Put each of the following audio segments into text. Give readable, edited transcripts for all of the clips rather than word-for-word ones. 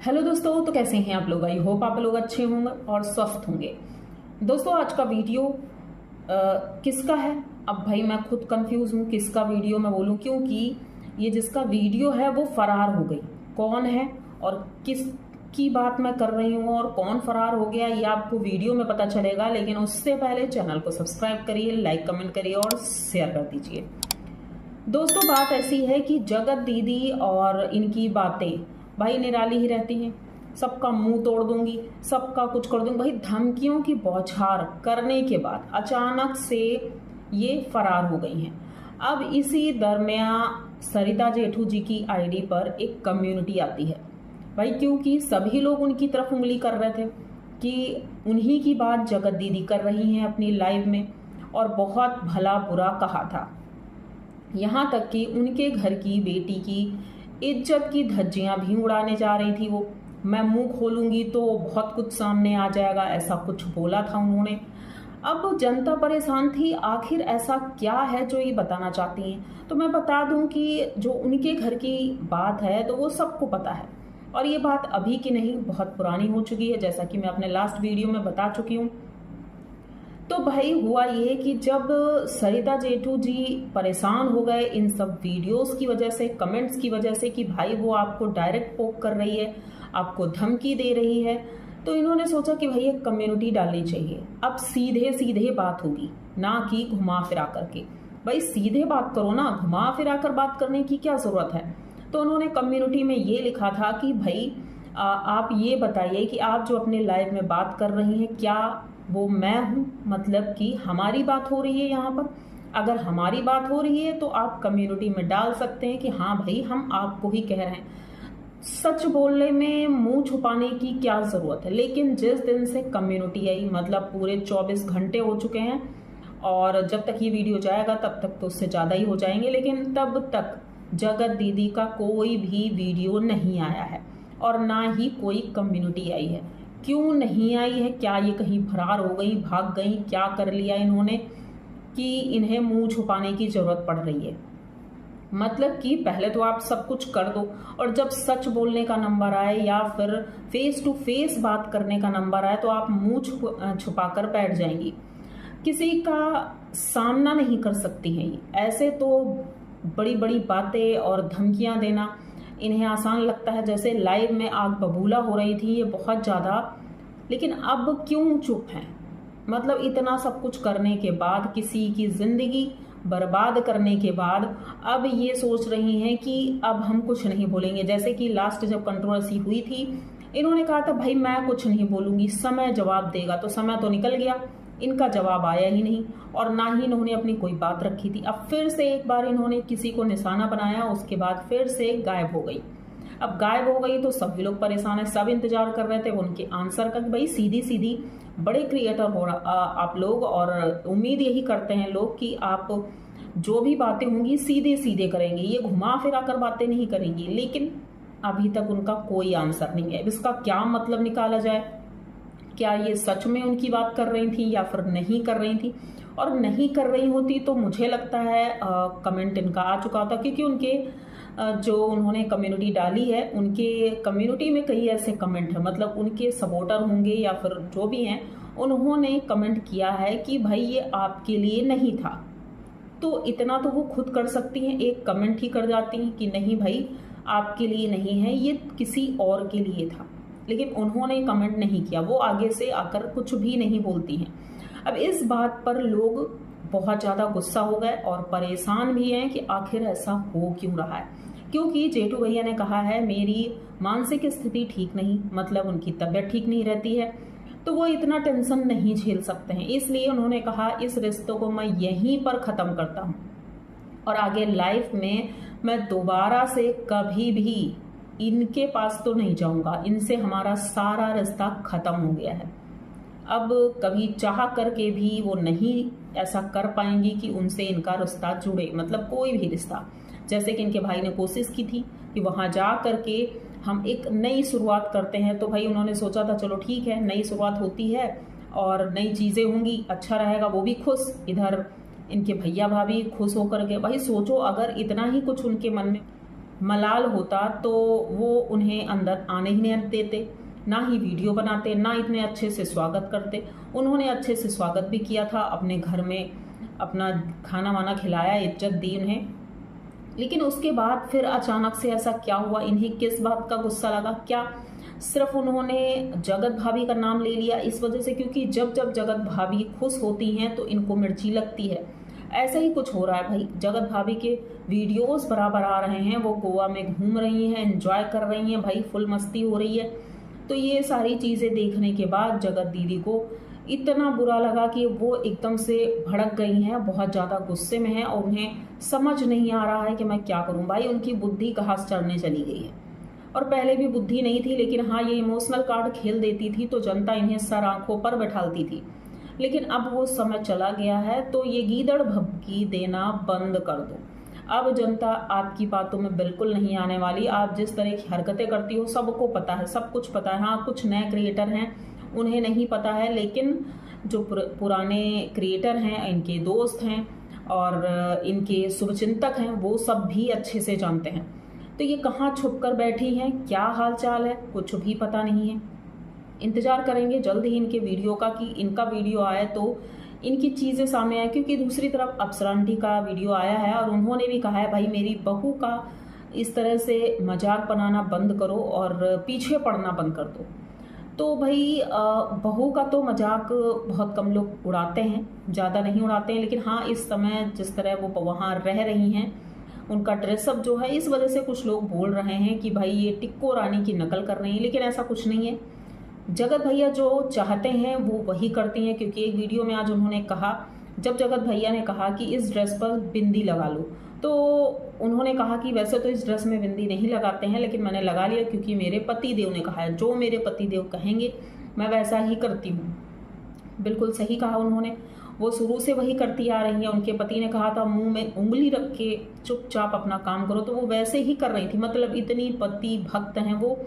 Hello दोस्तों, तो कैसे हैं आप लोग। आई होप आप लोग अच्छे होंगे और स्वस्थ होंगे। दोस्तों, आज का वीडियो किसका है। अब भाई मैं खुद कंफ्यूज हूँ किसका वीडियो मैं बोलूँ, क्योंकि ये जिसका वीडियो है वो फरार हो गई। कौन है और किस की बात मैं कर रही हूँ और कौन फरार हो गया, ये आपको वीडियो में पता चलेगा। लेकिन उससे पहले चैनल को सब्सक्राइब करिए, लाइक कमेंट करिए और शेयर कर दीजिए। दोस्तों, बात ऐसी है कि जगत दीदी और इनकी बातें भाई निराली ही रहती हैं। सबका मुंह तोड़ दूंगी, सबका कुछ कर दूंगी। भाई धमकियों की बौछार करने के बाद अचानक से ये फरार हो गई हैं। अब इसी दरमियान सरिता जेठू जी की आईडी पर एक कम्युनिटी आती है भाई, क्योंकि सभी लोग उनकी तरफ उंगली कर रहे थे कि उन्हीं की बात जगत दीदी कर रही हैं अपनी लाइव में, और बहुत भला बुरा कहा था। यहाँ तक कि उनके घर की बेटी की इज्जत की धज्जियां भी उड़ाने जा रही थी वो। मैं मुंह खोलूंगी तो बहुत कुछ सामने आ जाएगा, ऐसा कुछ बोला था उन्होंने। अब जनता परेशान थी, आखिर ऐसा क्या है जो ये बताना चाहती हैं। तो मैं बता दूं कि जो उनके घर की बात है तो वो सबको पता है, और ये बात अभी की नहीं, बहुत पुरानी हो चुकी है, जैसा कि मैं अपने लास्ट वीडियो में बता चुकी हूँ। तो भाई हुआ ये कि जब सरिता जेठू जी परेशान हो गए इन सब वीडियोस की वजह से, कमेंट्स की वजह से, कि भाई वो आपको डायरेक्ट पोक कर रही है, आपको धमकी दे रही है, तो इन्होंने सोचा कि भाई एक कम्युनिटी डालनी चाहिए। अब सीधे सीधे बात होगी, ना कि घुमा फिरा करके। भाई सीधे बात करो ना, घुमा फिरा कर बात करने की क्या जरूरत है। तो उन्होंने कम्युनिटी में ये लिखा था कि भाई आप ये बताइए कि आप जो अपने लाइव में बात कर रही हैं, क्या वो मैं हूँ, मतलब कि हमारी बात हो रही है यहाँ पर। अगर हमारी बात हो रही है तो आप कम्युनिटी में डाल सकते हैं कि हाँ भाई हम आपको ही कह रहे हैं। सच बोलने में मुंह छुपाने की क्या जरूरत है। लेकिन जिस दिन से कम्युनिटी आई, मतलब पूरे 24 घंटे हो चुके हैं, और जब तक ये वीडियो जाएगा तब तक तो उससे ज़्यादा ही हो जाएंगे, लेकिन तब तक जगत दीदी का कोई भी वीडियो नहीं आया है और ना ही कोई कम्युनिटी आई है। क्यों नहीं आई है? क्या ये कहीं फरार हो गई, भाग गई, क्या कर लिया इन्होंने कि इन्हें मुंह छुपाने की जरूरत पड़ रही है। मतलब कि पहले तो आप सब कुछ कर दो, और जब सच बोलने का नंबर आए या फिर फेस टू फेस बात करने का नंबर आए तो आप मुंह छुपा कर बैठ जाएंगी, किसी का सामना नहीं कर सकती हैं ये। ऐसे तो बड़ी बड़ी बातें और धमकियां देना इन्हें आसान लगता है, जैसे लाइव में आग बबूला हो रही थी ये बहुत ज़्यादा। लेकिन अब क्यों चुप हैं? मतलब इतना सब कुछ करने के बाद, किसी की ज़िंदगी बर्बाद करने के बाद, अब ये सोच रही हैं कि अब हम कुछ नहीं बोलेंगे। जैसे कि लास्ट जब कंट्रोवर्सी हुई थी, इन्होंने कहा था भाई मैं कुछ नहीं बोलूँगी, समय जवाब देगा। तो समय तो निकल गया, इनका जवाब आया ही नहीं, और ना ही इन्होंने अपनी कोई बात रखी थी। अब फिर से एक बार इन्होंने किसी को निशाना बनाया, उसके बाद फिर से गायब हो गई। अब गायब हो गई तो सभी लोग परेशान है, सब इंतजार कर रहे थे उनके आंसर का। भाई सीधी सीधी, बड़े क्रिएटर हो आप लोग, और उम्मीद यही करते हैं लोग कि आप जो भी बातें होंगी सीधे सीधे करेंगे, ये घुमा फिरा कर बातें नहीं करेंगी। लेकिन अभी तक उनका कोई आंसर नहीं है। इसका क्या मतलब निकाला जाए? क्या ये सच में उनकी बात कर रही थी या फिर नहीं कर रही थी? और नहीं कर रही होती तो मुझे लगता है कमेंट इनका आ चुका होता, क्योंकि उनके जो उन्होंने कम्युनिटी डाली है, उनके कम्युनिटी में कई ऐसे कमेंट हैं, मतलब उनके सपोर्टर होंगे या फिर जो भी हैं, उन्होंने कमेंट किया है कि भाई ये आपके लिए नहीं था। तो इतना तो वो खुद कर सकती हैं, एक कमेंट ही कर जाती हैं कि नहीं भाई आपके लिए नहीं है, ये किसी और के लिए था। लेकिन उन्होंने कमेंट नहीं किया, वो आगे से आकर कुछ भी नहीं बोलती हैं। अब इस बात पर लोग बहुत ज़्यादा गुस्सा हो गए और परेशान भी हैं कि आखिर ऐसा हो क्यों रहा है। क्योंकि जेठू भैया ने कहा है मेरी मानसिक स्थिति ठीक नहीं, मतलब उनकी तबीयत ठीक नहीं रहती है, तो वो इतना टेंशन नहीं झेल सकते हैं। इसलिए उन्होंने कहा इस रिश्तों को मैं यहीं पर ख़त्म करता हूँ, और आगे लाइफ में मैं दोबारा से कभी भी इनके पास तो नहीं जाऊंगा, इनसे हमारा सारा रिश्ता खत्म हो गया है। अब कभी चाह करके भी वो नहीं ऐसा कर पाएंगी कि उनसे इनका रिश्ता जुड़े, मतलब कोई भी रिश्ता। जैसे कि इनके भाई ने कोशिश की थी कि वहां जा करके हम एक नई शुरुआत करते हैं, तो भाई उन्होंने सोचा था चलो ठीक है, नई शुरुआत होती है और नई चीज़ें होंगी, अच्छा रहेगा, वो भी खुश, इधर इनके भैया भाभी खुश होकर के। भाई सोचो अगर इतना ही कुछ उनके मन में मलाल होता तो वो उन्हें अंदर आने ही नहीं देते, ना ही वीडियो बनाते, ना इतने अच्छे से स्वागत करते। उन्होंने अच्छे से स्वागत भी किया था, अपने घर में अपना खाना वाना खिलाया, इज्जत दी उन्हें। लेकिन उसके बाद फिर अचानक से ऐसा क्या हुआ, इन्हें किस बात का गुस्सा लगा? क्या सिर्फ उन्होंने जगत भाभी का नाम ले लिया इस वजह से? क्योंकि जब जब जगत भाभी खुश होती हैं तो इनको मिर्ची लगती है। ऐसा ही कुछ हो रहा है भाई। जगत भाभी के वीडियोस बराबर आ रहे हैं, वो गोवा में घूम रही हैं, एंजॉय कर रही हैं भाई, फुल मस्ती हो रही है। तो ये सारी चीज़ें देखने के बाद जगत दीदी को इतना बुरा लगा कि वो एकदम से भड़क गई हैं, बहुत ज़्यादा गुस्से में हैं और उन्हें समझ नहीं आ रहा है कि मैं क्या करूं। भाई उनकी बुद्धि कहाँ से चढ़ने चली गई है। और पहले भी बुद्धि नहीं थी, लेकिन हाँ, ये इमोशनल कार्ड खेल देती थी तो जनता इन्हें सर आंखों पर बैठाती थी। लेकिन अब वो समय चला गया है, तो ये गीदड़ भभकी देना बंद कर दो। अब जनता आपकी बातों में बिल्कुल नहीं आने वाली। आप जिस तरह की हरकतें करती हो सबको पता है, सब कुछ पता है। हाँ, कुछ नए क्रिएटर हैं उन्हें नहीं पता है, लेकिन जो पुराने क्रिएटर हैं, इनके दोस्त हैं और इनके शुभचिंतक हैं, वो सब भी अच्छे से जानते हैं। तो ये कहाँ छुप कर बैठी हैं, क्या हाल चाल है, कुछ भी पता नहीं है। इंतजार करेंगे जल्द ही इनके वीडियो का कि इनका वीडियो आए तो इनकी चीज़ें सामने आए। क्योंकि दूसरी तरफ अप्सरा आंटी का वीडियो आया है और उन्होंने भी कहा है भाई मेरी बहू का इस तरह से मजाक बनाना बंद करो और पीछे पड़ना बंद कर दो। तो भाई बहू का तो मजाक बहुत कम लोग उड़ाते हैं, ज़्यादा नहीं उड़ाते हैं। लेकिन हाँ, इस समय जिस तरह वो वहाँ रह रही हैं, उनका ड्रेसअप जो है, इस वजह से कुछ लोग बोल रहे हैं कि भाई ये टिक्को रानी की नकल कर रही हैं। लेकिन ऐसा कुछ नहीं है। जगत भैया जो चाहते हैं वो वही करती हैं। क्योंकि एक वीडियो में आज उन्होंने कहा, जब जगत भैया ने कहा कि इस ड्रेस पर बिंदी लगा लो, तो उन्होंने कहा कि वैसे तो इस ड्रेस में बिंदी नहीं लगाते हैं, लेकिन मैंने लगा लिया क्योंकि मेरे पति देव ने कहा है, जो मेरे पति देव कहेंगे मैं वैसा ही करती हूँ। बिल्कुल सही कहा उन्होंने, वो शुरू से वही करती आ रही है। उनके पति ने कहा था मुंह में उंगली रख के चुपचाप अपना काम करो, तो वो वैसे ही कर रही थी। मतलब इतनी पति भक्त हैं वो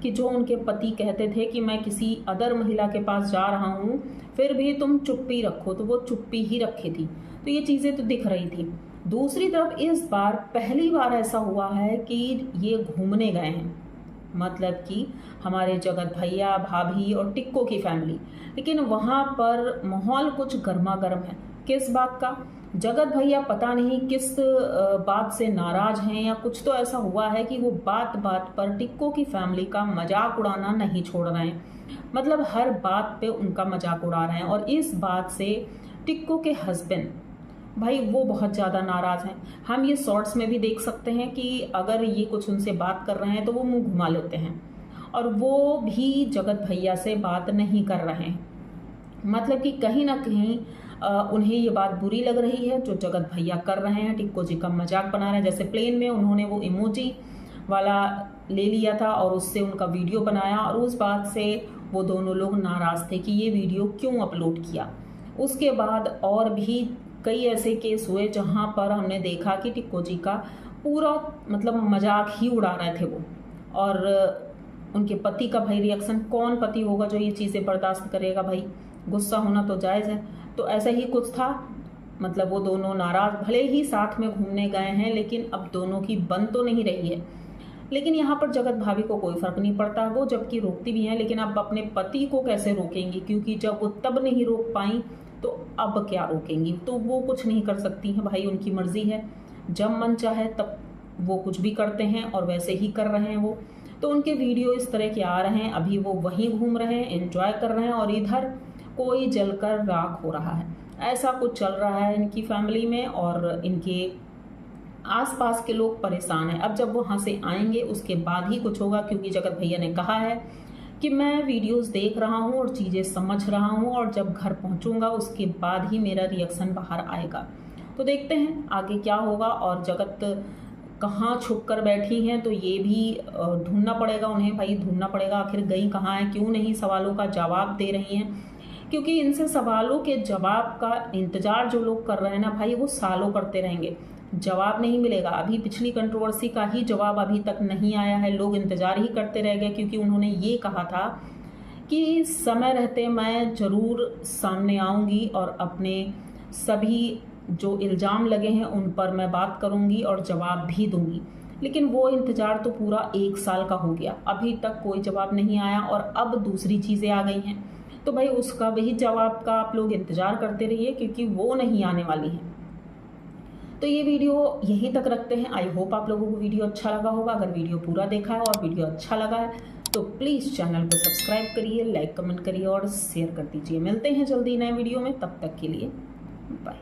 कि जो उनके पति कहते थे कि मैं किसी अदर महिला के पास जा रहा हूँ, फिर भी तुम चुप्पी रखो, तो वो चुप्पी ही रखी थी। तो ये चीज़ें तो दिख रही थी। दूसरी तरफ इस बार पहली बार ऐसा हुआ है कि ये घूमने गए हैं, मतलब कि हमारे जगत भैया, भाभी और टिक्को की फैमिली। लेकिन वहाँ पर माहौल कुछ गर्मा गर्म है। किस बात का? जगत भैया पता नहीं किस बात से नाराज हैं, या कुछ तो ऐसा हुआ है कि वो बात बात पर टिक्को की फैमिली का मजाक उड़ाना नहीं छोड़ रहे हैं। मतलब हर बात पे उनका मजाक उड़ा रहे हैं। और इस बात से टिक्को के हस्बैंड भाई वो बहुत ज़्यादा नाराज़ हैं। हम ये शॉर्ट्स में भी देख सकते हैं कि अगर ये कुछ उनसे बात कर रहे हैं तो वो मुंह घुमा लेते हैं, और वो भी जगत भैया से बात नहीं कर रहे हैं। मतलब कि कहीं ना कहीं उन्हें ये बात बुरी लग रही है जो जगत भैया कर रहे हैं, टिक्को जी का मजाक बना रहे हैं। जैसे प्लेन में उन्होंने वो इमोजी वाला ले लिया था और उससे उनका वीडियो बनाया, और उस बात से वो दोनों लोग नाराज़ थे कि ये वीडियो क्यों अपलोड किया। उसके बाद और भी कई ऐसे केस हुए जहाँ पर हमने देखा कि टिक्को जी का पूरा मतलब मजाक ही उड़ा रहे थे वो। और उनके पति का भाई रिएक्शन, कौन पति होगा जो ये चीज़ें बर्दाश्त करेगा? भाई गुस्सा होना तो जायज़ है। तो ऐसा ही कुछ था। मतलब वो दोनों नाराज़, भले ही साथ में घूमने गए हैं, लेकिन अब दोनों की बन तो नहीं रही है। लेकिन यहाँ पर जगत भाभी को कोई फ़र्क नहीं पड़ता, वो जबकि रोकती भी हैं, लेकिन अब अपने पति को कैसे रोकेंगी? क्योंकि जब वो तब नहीं रोक पाई तो अब क्या रोकेंगी? तो वो कुछ नहीं कर सकती हैं भाई, उनकी मर्जी है। जब मन चाहे तब वो कुछ भी करते हैं, और वैसे ही कर रहे हैं वो। तो उनके वीडियो इस तरह के आ रहे हैं, अभी वो वहीं घूम रहे हैं, एंजॉय कर रहे हैं, और इधर कोई जलकर राख हो रहा है। ऐसा कुछ चल रहा है इनकी फैमिली में, और इनके आसपास के लोग परेशान हैं। अब जब वो वहाँ से आएंगे उसके बाद ही कुछ होगा, क्योंकि जगत भैया ने कहा है कि मैं वीडियोस देख रहा हूँ और चीज़ें समझ रहा हूँ, और जब घर पहुँचूँगा उसके बाद ही मेरा रिएक्शन बाहर आएगा। तो देखते हैं आगे क्या होगा। और जगत कहाँ छुप कर बैठी हैं, तो ये भी ढूंढना पड़ेगा उन्हें भाई, ढूंढना पड़ेगा आखिर गई कहाँ हैं, क्यों नहीं सवालों का जवाब दे रही हैं। क्योंकि इनसे सवालों के जवाब का इंतज़ार जो लोग कर रहे हैं ना भाई, वो सालों करते रहेंगे, जवाब नहीं मिलेगा। अभी पिछली कंट्रोवर्सी का ही जवाब अभी तक नहीं आया है, लोग इंतज़ार ही करते रह गए। क्योंकि उन्होंने ये कहा था कि समय रहते मैं ज़रूर सामने आऊँगी और अपने सभी जो इल्ज़ाम लगे हैं उन पर मैं बात करूँगी और जवाब भी दूँगी। लेकिन वो इंतज़ार तो पूरा 1 साल का हो गया, अभी तक कोई जवाब नहीं आया और अब दूसरी चीज़ें आ गई हैं। तो भाई उसका भी जवाब का आप लोग इंतज़ार करते रहिए, क्योंकि वो नहीं आने वाली हैं। तो ये वीडियो यहीं तक रखते हैं। आई होप आप लोगों को वीडियो अच्छा लगा होगा। अगर वीडियो पूरा देखा है और वीडियो अच्छा लगा है तो प्लीज़ चैनल को सब्सक्राइब करिए, लाइक कमेंट करिए और शेयर कर दीजिए। मिलते हैं जल्दी नए वीडियो में, तब तक के लिए बाय।